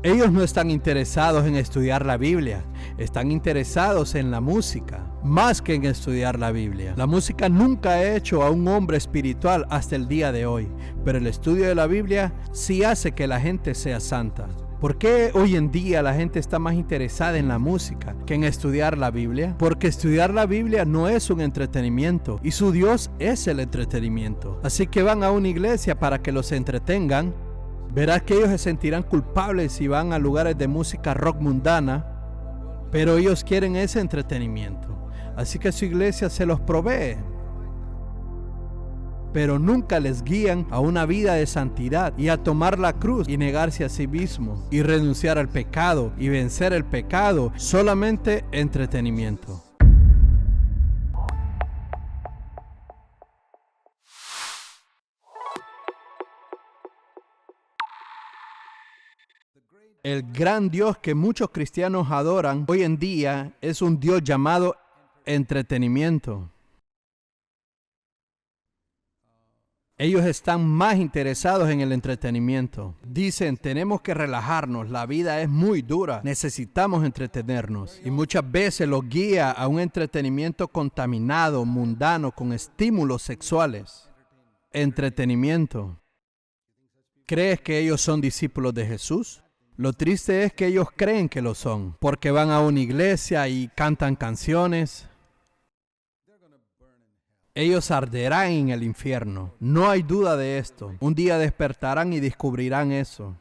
Ellos no están interesados en estudiar la Biblia, están interesados en la música, más que en estudiar la Biblia. La música nunca ha hecho a un hombre espiritual hasta el día de hoy, pero el estudio de la Biblia sí hace que la gente sea santa. ¿Por qué hoy en día la gente está más interesada en la música que en estudiar la Biblia? Porque estudiar la Biblia no es un entretenimiento y su Dios es el entretenimiento. Así que van a una iglesia para que los entretengan. Verás que ellos se sentirán culpables si van a lugares de música rock mundana, pero ellos quieren ese entretenimiento. Así que su iglesia se los provee, pero nunca les guían a una vida de santidad y a tomar la cruz y negarse a sí mismo y renunciar al pecado y vencer el pecado. Solamente entretenimiento. El gran Dios que muchos cristianos adoran hoy en día es un Dios llamado entretenimiento. Ellos están más interesados en el entretenimiento. Dicen, tenemos que relajarnos, la vida es muy dura, necesitamos entretenernos. Y muchas veces los guía a un entretenimiento contaminado, mundano, con estímulos sexuales. Entretenimiento. ¿Crees que ellos son discípulos de Jesús? Lo triste es que ellos creen que lo son, porque van a una iglesia y cantan canciones. Ellos arderán en el infierno. No hay duda de esto. Un día despertarán y descubrirán eso.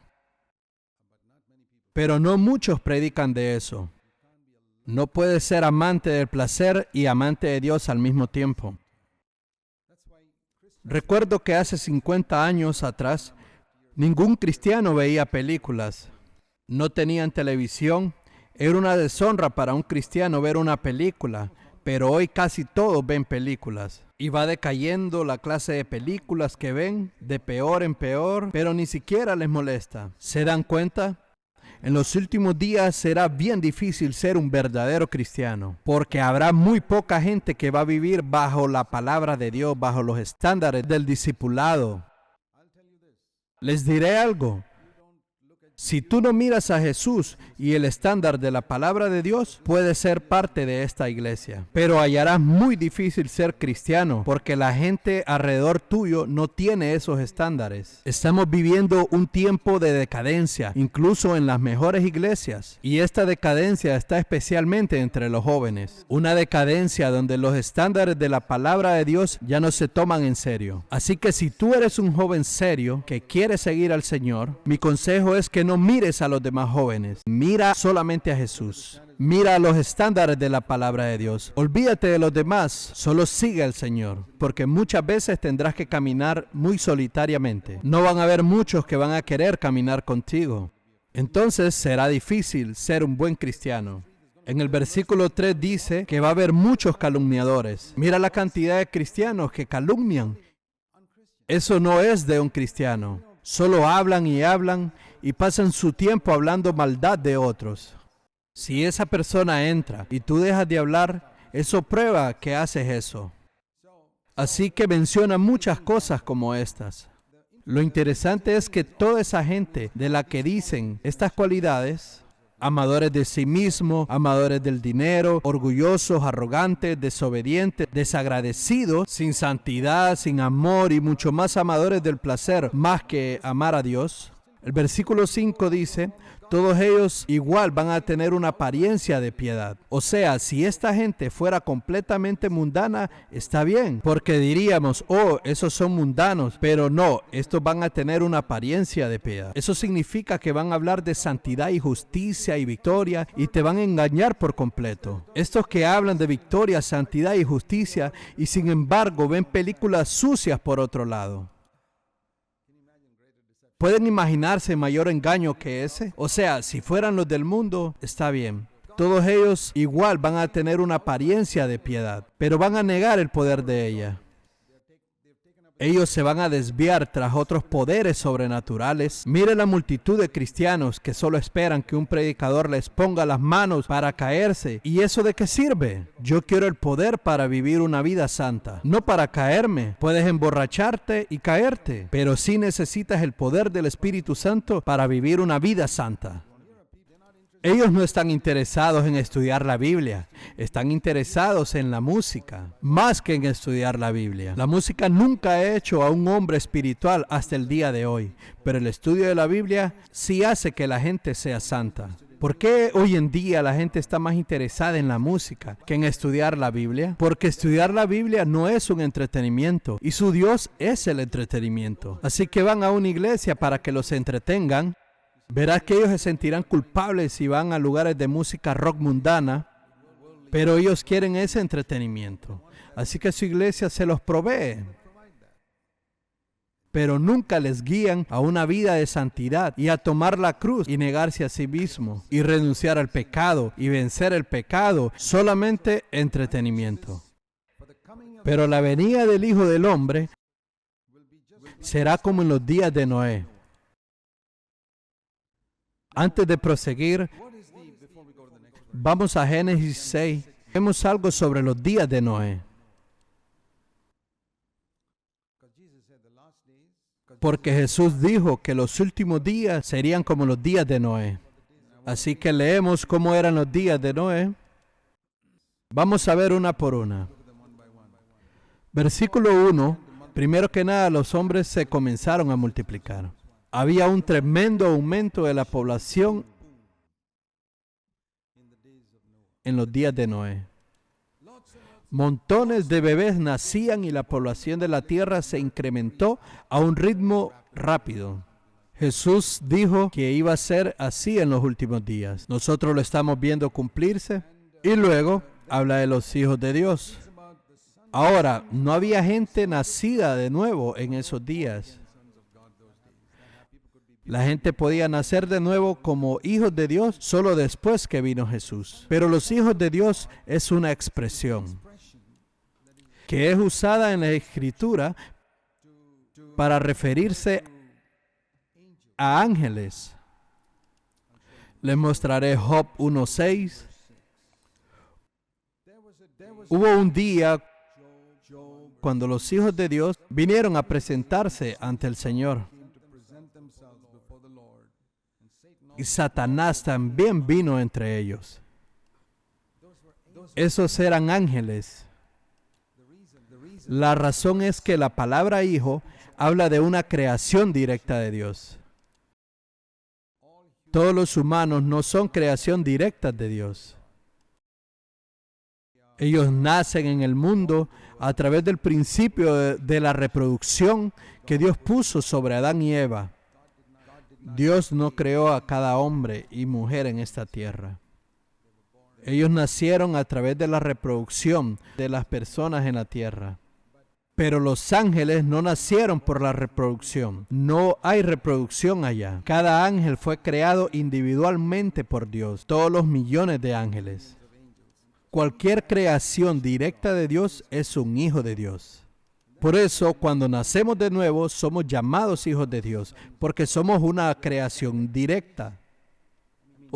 Pero no muchos predican de eso. No puedes ser amante del placer y amante de Dios al mismo tiempo. Recuerdo que hace 50 años atrás, ningún cristiano veía películas. No tenían televisión. Era una deshonra para un cristiano ver una película, pero hoy casi todos ven películas. Y va decayendo la clase de películas que ven, de peor en peor, pero ni siquiera les molesta. ¿Se dan cuenta? En los últimos días será bien difícil ser un verdadero cristiano, porque habrá muy poca gente que va a vivir bajo la palabra de Dios, bajo los estándares del discipulado. Les diré algo. Si tú no miras a Jesús y el estándar de la palabra de Dios, puedes ser parte de esta iglesia. Pero hallarás muy difícil ser cristiano, porque la gente alrededor tuyo no tiene esos estándares. Estamos viviendo un tiempo de decadencia, incluso en las mejores iglesias. Y esta decadencia está especialmente entre los jóvenes. Una decadencia donde los estándares de la palabra de Dios ya no se toman en serio. Así que si tú eres un joven serio que quiere seguir al Señor, mi consejo es que no mires a los demás jóvenes, mira solamente a Jesús. Mira los estándares de la palabra de Dios. Olvídate de los demás, solo sigue al Señor, porque muchas veces tendrás que caminar muy solitariamente. No van a haber muchos que van a querer caminar contigo. Entonces será difícil ser un buen cristiano. En el versículo 3 dice que va a haber muchos calumniadores. Mira la cantidad de cristianos que calumnian. Eso no es de un cristiano. Solo hablan y pasan su tiempo hablando maldad de otros. Si esa persona entra y tú dejas de hablar, eso prueba que haces eso. Así que menciona muchas cosas como estas. Lo interesante es que toda esa gente de la que dicen estas cualidades, amadores de sí mismos, amadores del dinero, orgullosos, arrogantes, desobedientes, desagradecidos, sin santidad, sin amor y mucho más amadores del placer, más que amar a Dios. El versículo 5 dice, todos ellos igual van a tener una apariencia de piedad. O sea, si esta gente fuera completamente mundana, está bien, porque diríamos, oh, esos son mundanos, pero no, estos van a tener una apariencia de piedad. Eso significa que van a hablar de santidad y justicia y victoria y te van a engañar por completo. Estos que hablan de victoria, santidad y justicia y sin embargo ven películas sucias por otro lado. ¿Pueden imaginarse mayor engaño que ese? O sea, si fueran los del mundo, está bien. Todos ellos igual van a tener una apariencia de piedad, pero van a negar el poder de ella. Ellos se van a desviar tras otros poderes sobrenaturales. Mire la multitud de cristianos que solo esperan que un predicador les ponga las manos para caerse. ¿Y eso de qué sirve? Yo quiero el poder para vivir una vida santa, no para caerme. Puedes emborracharte y caerte, pero sí necesitas el poder del Espíritu Santo para vivir una vida santa. Ellos no están interesados en estudiar la Biblia, están interesados en la música, más que en estudiar la Biblia. La música nunca ha hecho a un hombre espiritual hasta el día de hoy, pero el estudio de la Biblia sí hace que la gente sea santa. ¿Por qué hoy en día la gente está más interesada en la música que en estudiar la Biblia? Porque estudiar la Biblia no es un entretenimiento y su Dios es el entretenimiento. Así que van a una iglesia para que los entretengan. Verás que ellos se sentirán culpables si van a lugares de música rock mundana, pero ellos quieren ese entretenimiento. Así que su iglesia se los provee, pero nunca les guían a una vida de santidad y a tomar la cruz y negarse a sí mismo y renunciar al pecado y vencer el pecado, solamente entretenimiento. Pero la venida del Hijo del Hombre será como en los días de Noé. Antes de proseguir, vamos a Génesis 6. Vemos algo sobre los días de Noé. Porque Jesús dijo que los últimos días serían como los días de Noé. Así que leemos cómo eran los días de Noé. Vamos a ver una por una. Versículo 1. Primero que nada, los hombres se comenzaron a multiplicar. Había un tremendo aumento de la población en los días de Noé. Montones de bebés nacían y la población de la tierra se incrementó a un ritmo rápido. Jesús dijo que iba a ser así en los últimos días. Nosotros lo estamos viendo cumplirse. Y luego habla de los hijos de Dios. Ahora, no había gente nacida de nuevo en esos días. La gente podía nacer de nuevo como hijos de Dios solo después que vino Jesús. Pero los hijos de Dios es una expresión que es usada en la Escritura para referirse a ángeles. Les mostraré Job 1:6. Hubo un día cuando los hijos de Dios vinieron a presentarse ante el Señor. Y Satanás también vino entre ellos. Esos eran ángeles. La razón es que la palabra hijo habla de una creación directa de Dios. Todos los humanos no son creación directa de Dios. Ellos nacen en el mundo a través del principio de la reproducción que Dios puso sobre Adán y Eva. Dios no creó a cada hombre y mujer en esta tierra. Ellos nacieron a través de la reproducción de las personas en la tierra. Pero los ángeles no nacieron por la reproducción. No hay reproducción allá. Cada ángel fue creado individualmente por Dios. Todos los millones de ángeles. Cualquier creación directa de Dios es un hijo de Dios. Por eso, cuando nacemos de nuevo, somos llamados hijos de Dios, porque somos una creación directa.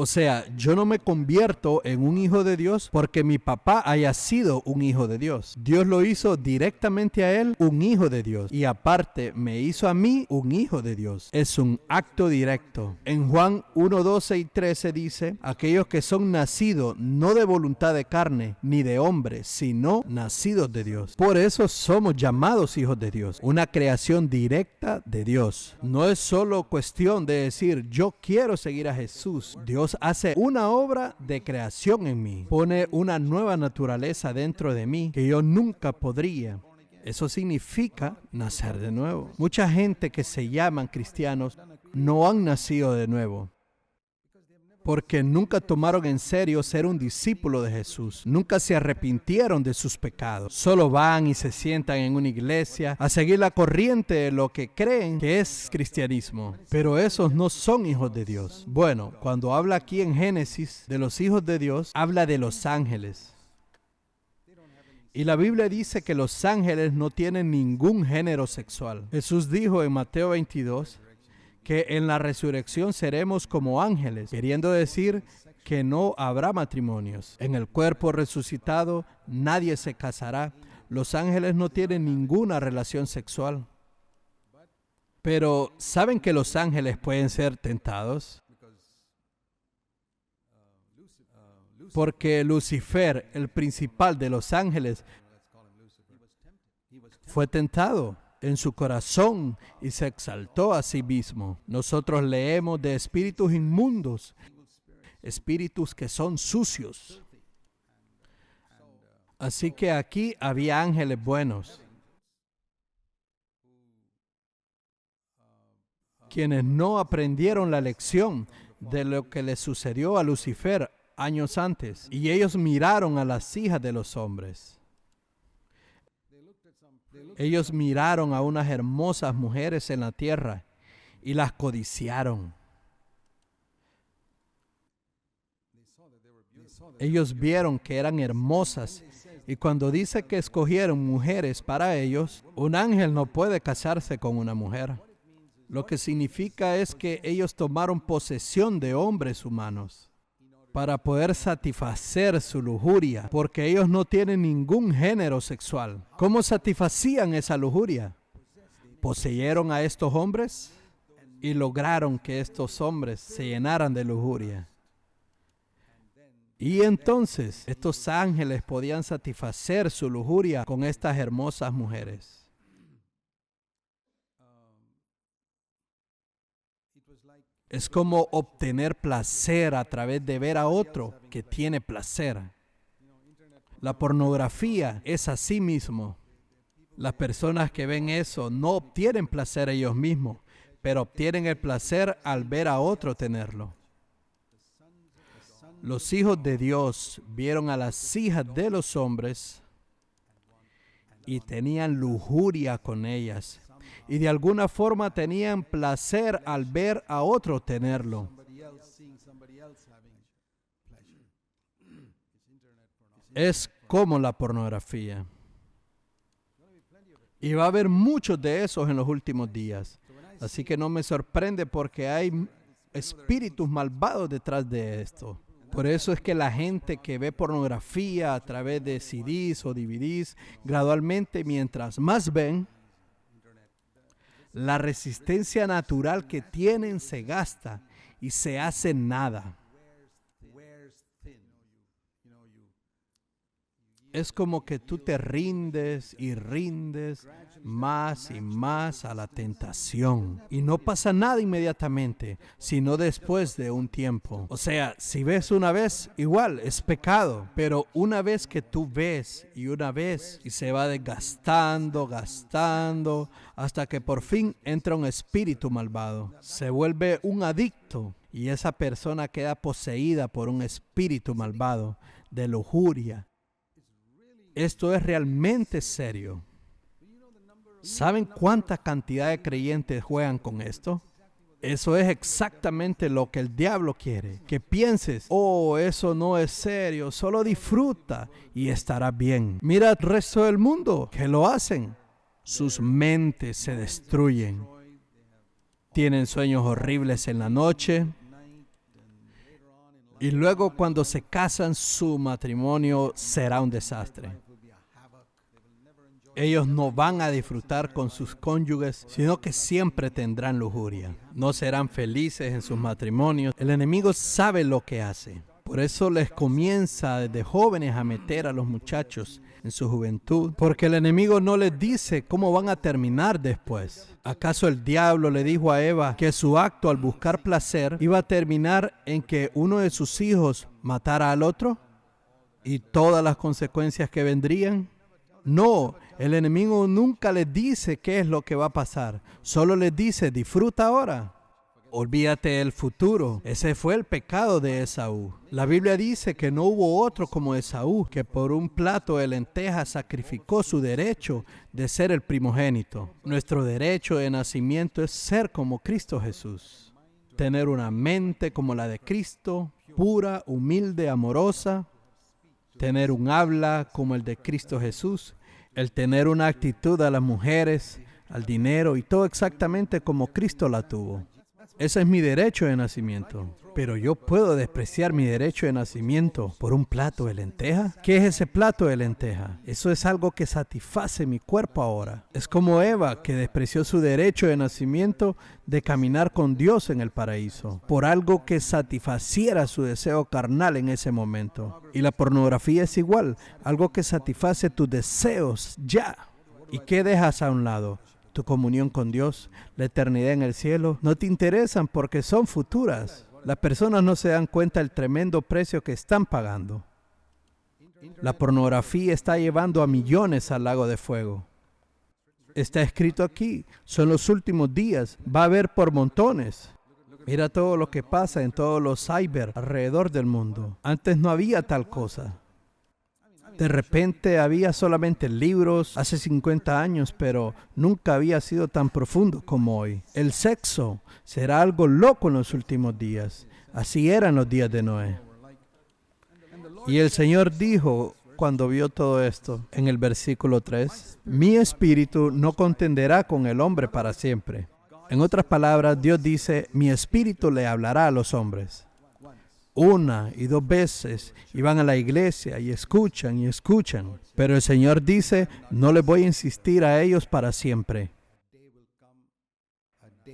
O sea, yo no me convierto en un hijo de Dios porque mi papá haya sido un hijo de Dios. Dios lo hizo directamente a él un hijo de Dios. Y aparte, me hizo a mí un hijo de Dios. Es un acto directo. En Juan 1:12 y 13 dice, aquellos que son nacidos no de voluntad de carne ni de hombre, sino nacidos de Dios. Por eso somos llamados hijos de Dios. Una creación directa de Dios. No es solo cuestión de decir, yo quiero seguir a Jesús. Dios hace una obra de creación en mí. Pone una nueva naturaleza dentro de mí que yo nunca podría. Eso significa nacer de nuevo. Mucha gente que se llaman cristianos no han nacido de nuevo. Porque nunca tomaron en serio ser un discípulo de Jesús. Nunca se arrepintieron de sus pecados. Solo van y se sientan en una iglesia a seguir la corriente de lo que creen que es cristianismo. Pero esos no son hijos de Dios. Bueno, cuando habla aquí en Génesis de los hijos de Dios, habla de los ángeles. Y la Biblia dice que los ángeles no tienen ningún género sexual. Jesús dijo en Mateo 22, que en la resurrección seremos como ángeles, queriendo decir que no habrá matrimonios. En el cuerpo resucitado nadie se casará. Los ángeles no tienen ninguna relación sexual. Pero, ¿saben que los ángeles pueden ser tentados? Porque Lucifer, el principal de los ángeles, fue tentado en su corazón y se exaltó a sí mismo. Nosotros leemos de espíritus inmundos, espíritus que son sucios. Así que aquí había ángeles buenos, quienes no aprendieron la lección de lo que le sucedió a Lucifer años antes. Y ellos miraron a las hijas de los hombres. Ellos miraron a unas hermosas mujeres en la tierra y las codiciaron. Ellos vieron que eran hermosas. Y cuando dice que escogieron mujeres para ellos, un ángel no puede casarse con una mujer. Lo que significa es que ellos tomaron posesión de hombres humanos para poder satisfacer su lujuria, porque ellos no tienen ningún género sexual. ¿Cómo satisfacían esa lujuria? Poseyeron a estos hombres y lograron que estos hombres se llenaran de lujuria. Y entonces estos ángeles podían satisfacer su lujuria con estas hermosas mujeres. Es como obtener placer a través de ver a otro que tiene placer. La pornografía es así mismo. Las personas que ven eso no obtienen placer ellos mismos, pero obtienen el placer al ver a otro tenerlo. Los hijos de Dios vieron a las hijas de los hombres y tenían lujuria con ellas. Y de alguna forma tenían placer al ver a otro tenerlo. Es como la pornografía. Y va a haber muchos de esos en los últimos días. Así que no me sorprende porque hay espíritus malvados detrás de esto. Por eso es que la gente que ve pornografía a través de CDs o DVDs, gradualmente mientras más ven, la resistencia natural que tienen se gasta y se hace nada. Es como que tú te rindes y rindes más y más a la tentación. Y no pasa nada inmediatamente, sino después de un tiempo. O sea, si ves una vez, igual, es pecado. Pero una vez que tú ves y una vez, y se va desgastando, gastando, hasta que por fin entra un espíritu malvado. Se vuelve un adicto y esa persona queda poseída por un espíritu malvado de lujuria. Esto es realmente serio. ¿Saben cuánta cantidad de creyentes juegan con esto? Eso es exactamente lo que el diablo quiere. Que pienses, oh, eso no es serio, solo disfruta y estará bien. Mira al resto del mundo que lo hacen. Sus mentes se destruyen. Tienen sueños horribles en la noche. Y luego cuando se casan, su matrimonio será un desastre. Ellos no van a disfrutar con sus cónyuges, sino que siempre tendrán lujuria. No serán felices en sus matrimonios. El enemigo sabe lo que hace. Por eso les comienza desde jóvenes a meter a los muchachos en su juventud, porque el enemigo no les dice cómo van a terminar después. ¿Acaso el diablo le dijo a Eva que su acto al buscar placer iba a terminar en que uno de sus hijos matara al otro? ¿Y todas las consecuencias que vendrían? No, el enemigo nunca les dice qué es lo que va a pasar. Solo les dice, disfruta ahora. Olvídate del futuro. Ese fue el pecado de Esaú. La Biblia dice que no hubo otro como Esaú, que por un plato de lentejas sacrificó su derecho de ser el primogénito. Nuestro derecho de nacimiento es ser como Cristo Jesús. Tener una mente como la de Cristo, pura, humilde, amorosa. Tener un habla como el de Cristo Jesús. El tener una actitud a las mujeres, al dinero y todo exactamente como Cristo la tuvo. Ese es mi derecho de nacimiento. Pero yo puedo despreciar mi derecho de nacimiento por un plato de lenteja. ¿Qué es ese plato de lenteja? Eso es algo que satisface mi cuerpo ahora. Es como Eva, que despreció su derecho de nacimiento de caminar con Dios en el paraíso por algo que satisfaciera su deseo carnal en ese momento. Y la pornografía es igual, algo que satisface tus deseos ya. ¿Y qué dejas a un lado? Tu comunión con Dios, la eternidad en el cielo, no te interesan porque son futuras. Las personas no se dan cuenta del tremendo precio que están pagando. La pornografía está llevando a millones al lago de fuego. Está escrito aquí, son los últimos días, va a haber por montones. Mira todo lo que pasa en todos los cyber alrededor del mundo. Antes no había tal cosa. De repente había solamente libros hace 50 años, pero nunca había sido tan profundo como hoy. El sexo será algo loco en los últimos días. Así eran los días de Noé. Y el Señor dijo, cuando vio todo esto, en el versículo 3, mi espíritu no contenderá con el hombre para siempre. En otras palabras, Dios dice, mi espíritu le hablará a los hombres. Una y dos veces, y van a la iglesia y escuchan. Pero el Señor dice, no les voy a insistir a ellos para siempre.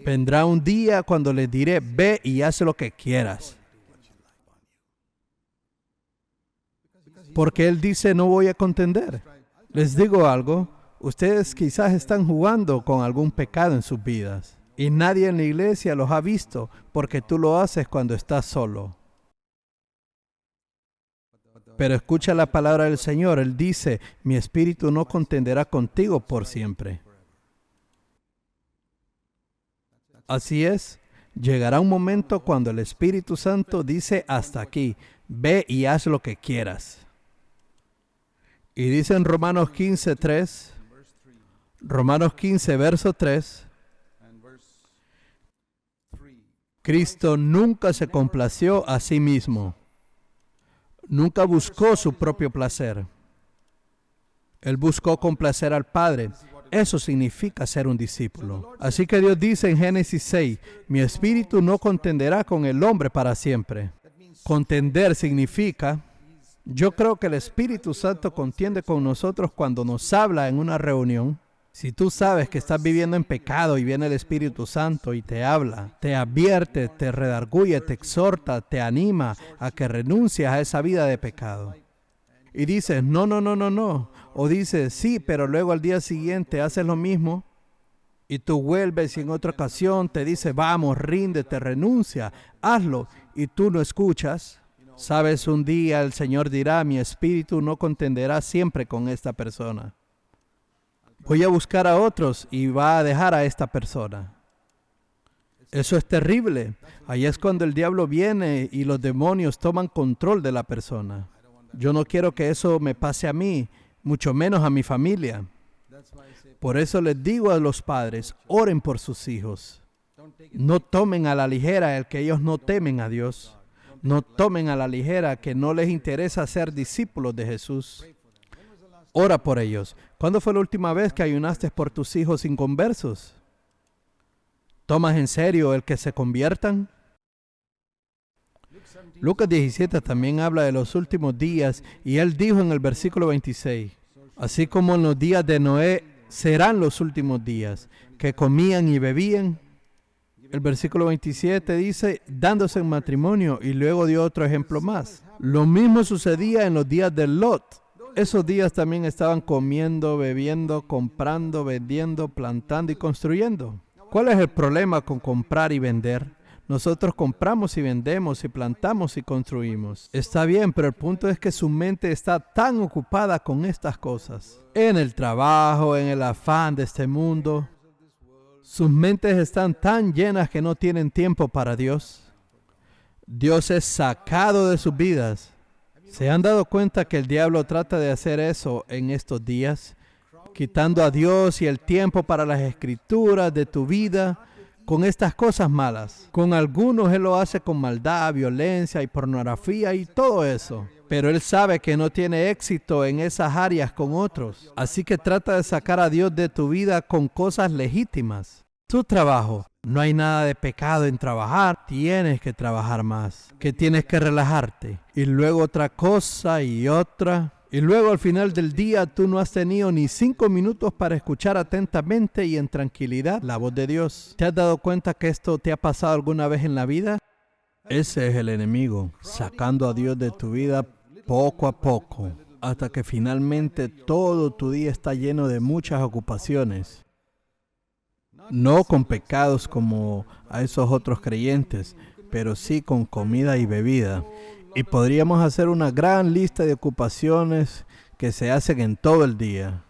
Vendrá un día cuando les diré, ve y haz lo que quieras. Porque Él dice, no voy a contender. Les digo algo, ustedes quizás están jugando con algún pecado en sus vidas. Y nadie en la iglesia los ha visto, porque tú lo haces cuando estás solo. Pero escucha la palabra del Señor. Él dice, mi espíritu no contenderá contigo por siempre. Así es, llegará un momento cuando el Espíritu Santo dice hasta aquí, ve y haz lo que quieras. Y dice en Romanos 15, 3, Romanos 15, verso 3, Cristo nunca se complació a sí mismo. Nunca buscó su propio placer. Él buscó complacer al Padre. Eso significa ser un discípulo. Así que Dios dice en Génesis 6, mi espíritu no contenderá con el hombre para siempre. Contender significa, yo creo que el Espíritu Santo contiende con nosotros cuando nos habla en una reunión. Si tú sabes que estás viviendo en pecado y viene el Espíritu Santo y te habla, te advierte, te redarguye, te exhorta, te anima a que renuncies a esa vida de pecado. Y dices, no. O dices, sí, pero luego al día siguiente haces lo mismo. Y tú vuelves y en otra ocasión te dice, vamos, ríndete, renuncia, hazlo. Y tú no escuchas. Sabes, un día el Señor dirá, mi espíritu no contenderá siempre con esta persona. Voy a buscar a otros y va a dejar a esta persona. Eso es terrible. Ahí es cuando el diablo viene y los demonios toman control de la persona. Yo no quiero que eso me pase a mí, mucho menos a mi familia. Por eso les digo a los padres, oren por sus hijos. No tomen a la ligera el que ellos no temen a Dios. No tomen a la ligera que no les interesa ser discípulos de Jesús. Ora por ellos. ¿Cuándo fue la última vez que ayunaste por tus hijos inconversos? ¿Tomas en serio el que se conviertan? Lucas 17 también habla de los últimos días y él dijo en el versículo 26, así como en los días de Noé serán los últimos días, que comían y bebían. El versículo 27 dice, dándose en matrimonio, y luego dio otro ejemplo más. Lo mismo sucedía en los días de Lot. Esos días también estaban comiendo, bebiendo, comprando, vendiendo, plantando y construyendo. ¿Cuál es el problema con comprar y vender? Nosotros compramos y vendemos y plantamos y construimos. Está bien, pero el punto es que su mente está tan ocupada con estas cosas. En el trabajo, en el afán de este mundo. Sus mentes están tan llenas que no tienen tiempo para Dios. Dios es sacado de sus vidas. ¿Se han dado cuenta que el diablo trata de hacer eso en estos días? Quitando a Dios y el tiempo para las escrituras de tu vida con estas cosas malas. Con algunos Él lo hace con maldad, violencia y pornografía y todo eso. Pero Él sabe que no tiene éxito en esas áreas con otros. Así que trata de sacar a Dios de tu vida con cosas legítimas. Tu trabajo. No hay nada de pecado en trabajar, tienes que trabajar más, que tienes que relajarte. Y luego otra cosa y otra. Y luego al final del día tú no has tenido ni 5 minutos para escuchar atentamente y en tranquilidad la voz de Dios. ¿Te has dado cuenta que esto te ha pasado alguna vez en la vida? Ese es el enemigo, sacando a Dios de tu vida poco a poco, hasta que finalmente todo tu día está lleno de muchas ocupaciones. No con pecados como a esos otros creyentes, pero sí con comida y bebida. Y podríamos hacer una gran lista de ocupaciones que se hacen en todo el día.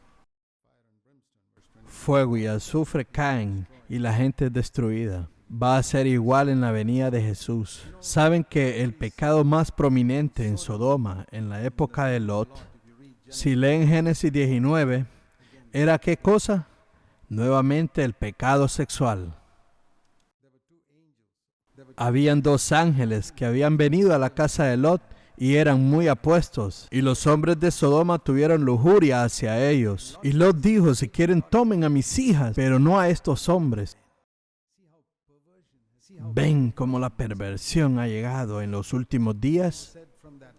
Fuego y azufre caen y la gente es destruida. Va a ser igual en la venida de Jesús. ¿Saben que el pecado más prominente en Sodoma, en la época de Lot, si leen Génesis 19, era qué cosa? Nuevamente el pecado sexual. Habían 2 ángeles que habían venido a la casa de Lot y eran muy apuestos. Y los hombres de Sodoma tuvieron lujuria hacia ellos. Y Lot dijo, si quieren tomen a mis hijas, pero no a estos hombres. ¿Ven cómo la perversión ha llegado en los últimos días?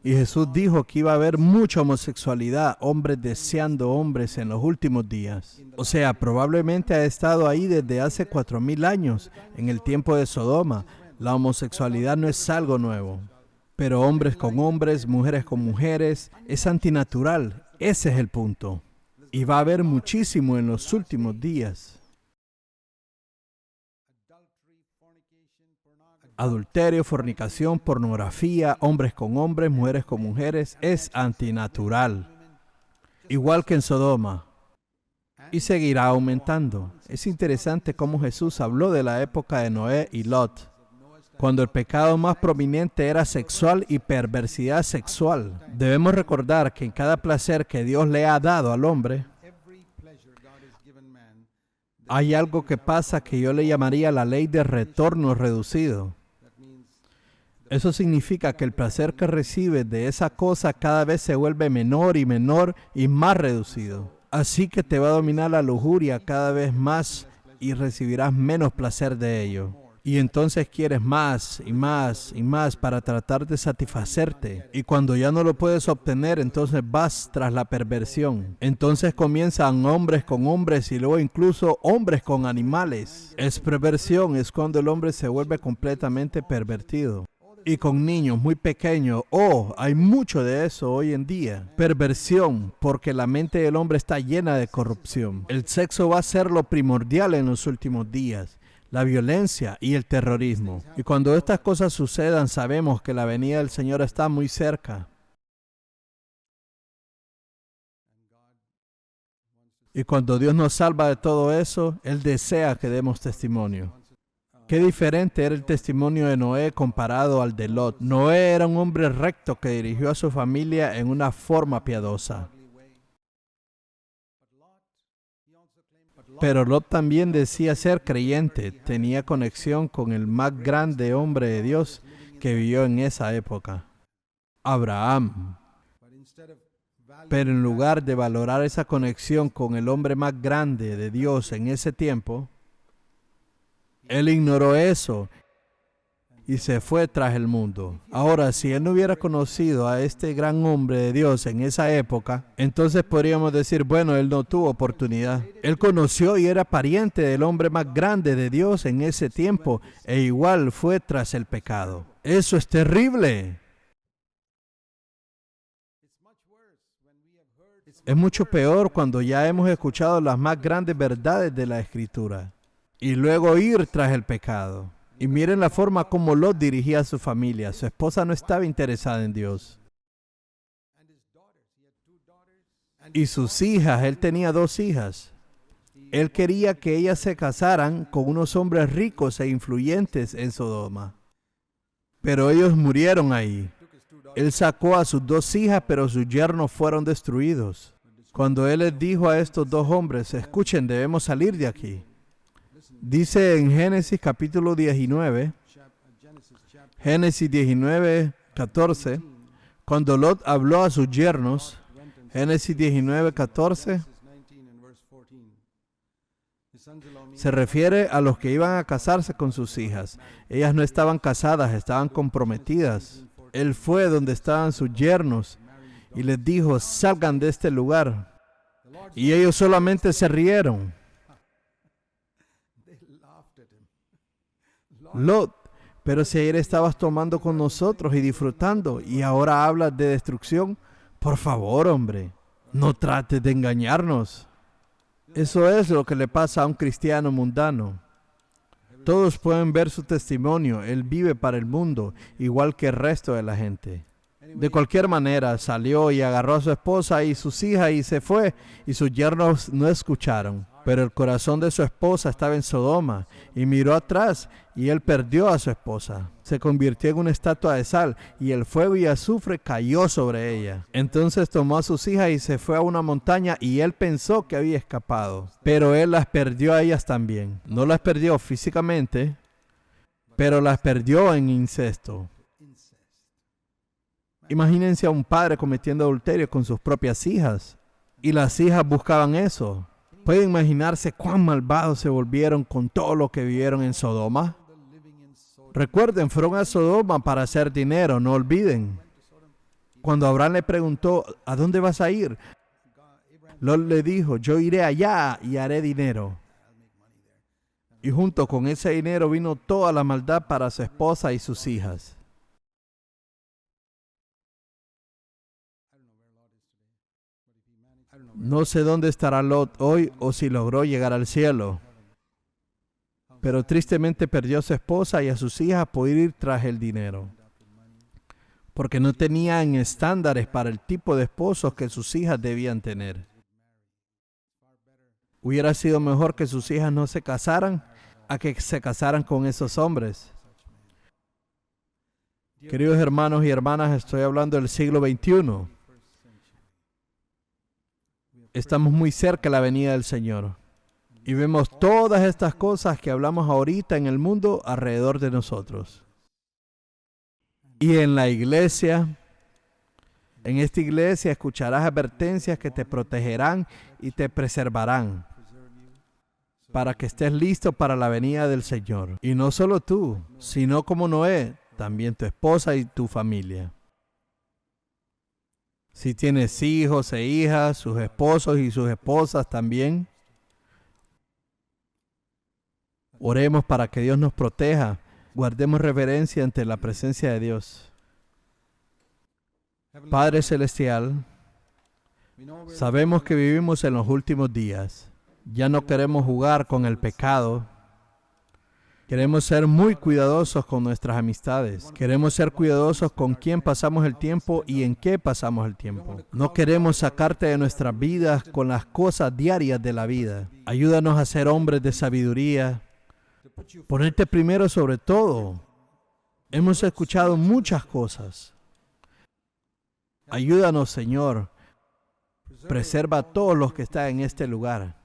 Y Jesús dijo que iba a haber mucha homosexualidad, hombres deseando hombres en los últimos días. O sea, probablemente ha estado ahí desde hace 4000 años, en el tiempo de Sodoma. La homosexualidad no es algo nuevo. Pero hombres con hombres, mujeres con mujeres, es antinatural. Ese es el punto. Y va a haber muchísimo en los últimos días. Adulterio, fornicación, pornografía, hombres con hombres, mujeres con mujeres, es antinatural. Igual que en Sodoma. Y seguirá aumentando. Es interesante cómo Jesús habló de la época de Noé y Lot, cuando el pecado más prominente era sexual y perversidad sexual. Debemos recordar que en cada placer que Dios le ha dado al hombre, hay algo que pasa que yo le llamaría la ley de retorno reducido. Eso significa que el placer que recibes de esa cosa cada vez se vuelve menor y más reducido. Así que te va a dominar la lujuria cada vez más y recibirás menos placer de ello. Y entonces quieres más y más y más para tratar de satisfacerte. Y cuando ya no lo puedes obtener, entonces vas tras la perversión. Entonces comienzan hombres con hombres y luego incluso hombres con animales. Es perversión, es cuando el hombre se vuelve completamente pervertido. Y con niños muy pequeños, hay mucho de eso hoy en día. Perversión, porque la mente del hombre está llena de corrupción. El sexo va a ser lo primordial en los últimos días. La violencia y el terrorismo. Y cuando estas cosas sucedan, sabemos que la venida del Señor está muy cerca. Y cuando Dios nos salva de todo eso, Él desea que demos testimonio. Qué diferente era el testimonio de Noé comparado al de Lot. Noé era un hombre recto que dirigió a su familia en una forma piadosa. Pero Lot también decía ser creyente, tenía conexión con el más grande hombre de Dios que vivió en esa época, Abraham. Pero en lugar de valorar esa conexión con el hombre más grande de Dios en ese tiempo, él ignoró eso y se fue tras el mundo. Ahora, si él no hubiera conocido a este gran hombre de Dios en esa época, entonces podríamos decir, bueno, él no tuvo oportunidad. Él conoció y era pariente del hombre más grande de Dios en ese tiempo, e igual fue tras el pecado. Eso es terrible. Es mucho peor cuando ya hemos escuchado las más grandes verdades de la Escritura y luego ir tras el pecado. Y miren la forma como Lot dirigía a su familia. Su esposa no estaba interesada en Dios. Y sus hijas, él tenía 2 hijas. Él quería que ellas se casaran con unos hombres ricos e influyentes en Sodoma. Pero ellos murieron ahí. Él sacó a sus 2 hijas, pero sus yernos fueron destruidos. Cuando él les dijo a estos 2 hombres, escuchen, debemos salir de aquí. Dice en Génesis capítulo 19, Génesis 19, 14, cuando Lot habló a sus yernos, Génesis 19, 14, Se refiere a los que iban a casarse con sus hijas. Ellas no estaban casadas, estaban comprometidas. Él fue donde estaban sus yernos y les dijo, salgan de este lugar. Y ellos solamente se rieron. Lot, pero si ayer estabas tomando con nosotros y disfrutando y ahora hablas de destrucción, por favor, hombre, no trates de engañarnos. Eso es lo que le pasa a un cristiano mundano. Todos pueden ver su testimonio. Él vive para el mundo, igual que el resto de la gente. De cualquier manera, salió y agarró a su esposa y sus hijas y se fue, y sus yernos no escucharon. Pero el corazón de su esposa estaba en Sodoma, y miró atrás, y él perdió a su esposa. Se convirtió en una estatua de sal, y el fuego y azufre cayó sobre ella. Entonces tomó a sus hijas y se fue a una montaña, y él pensó que había escapado. Pero él las perdió a ellas también. No las perdió físicamente, pero las perdió en incesto. Imagínense a un padre cometiendo adulterio con sus propias hijas. Y las hijas buscaban eso. ¿Pueden imaginarse cuán malvados se volvieron con todo lo que vivieron en Sodoma? Recuerden, fueron a Sodoma para hacer dinero, no olviden. Cuando Abraham le preguntó, ¿a dónde vas a ir? Lot le dijo, yo iré allá y haré dinero. Y junto con ese dinero vino toda la maldad para su esposa y sus hijas. No sé dónde estará Lot hoy o si logró llegar al cielo. Pero tristemente perdió a su esposa y a sus hijas por ir tras el dinero. Porque no tenían estándares para el tipo de esposos que sus hijas debían tener. Hubiera sido mejor que sus hijas no se casaran a que se casaran con esos hombres. Queridos hermanos y hermanas, estoy hablando del siglo XXI. Estamos muy cerca de la venida del Señor. Y vemos todas estas cosas que hablamos ahorita en el mundo alrededor de nosotros. Y en la iglesia, en esta iglesia escucharás advertencias que te protegerán y te preservarán para que estés listo para la venida del Señor. Y no solo tú, sino como Noé, también tu esposa y tu familia. Si tienes hijos e hijas, sus esposos y sus esposas también. Oremos para que Dios nos proteja. Guardemos reverencia ante la presencia de Dios. Padre Celestial, sabemos que vivimos en los últimos días. Ya no queremos jugar con el pecado. Queremos ser muy cuidadosos con nuestras amistades. Queremos ser cuidadosos con quién pasamos el tiempo y en qué pasamos el tiempo. No queremos sacarte de nuestras vidas con las cosas diarias de la vida. Ayúdanos a ser hombres de sabiduría. Ponerte primero sobre todo. Hemos escuchado muchas cosas. Ayúdanos, Señor. Preserva a todos los que están en este lugar.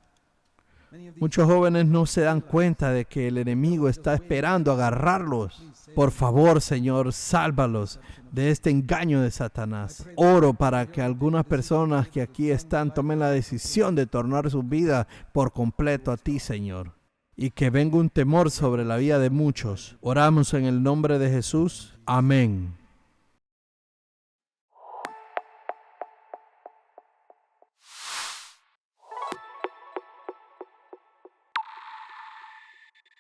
Muchos jóvenes no se dan cuenta de que el enemigo está esperando agarrarlos. Por favor, Señor, sálvalos de este engaño de Satanás. Oro para que algunas personas que aquí están tomen la decisión de tornar su vida por completo a ti, Señor. Y que venga un temor sobre la vida de muchos. Oramos en el nombre de Jesús. Amén.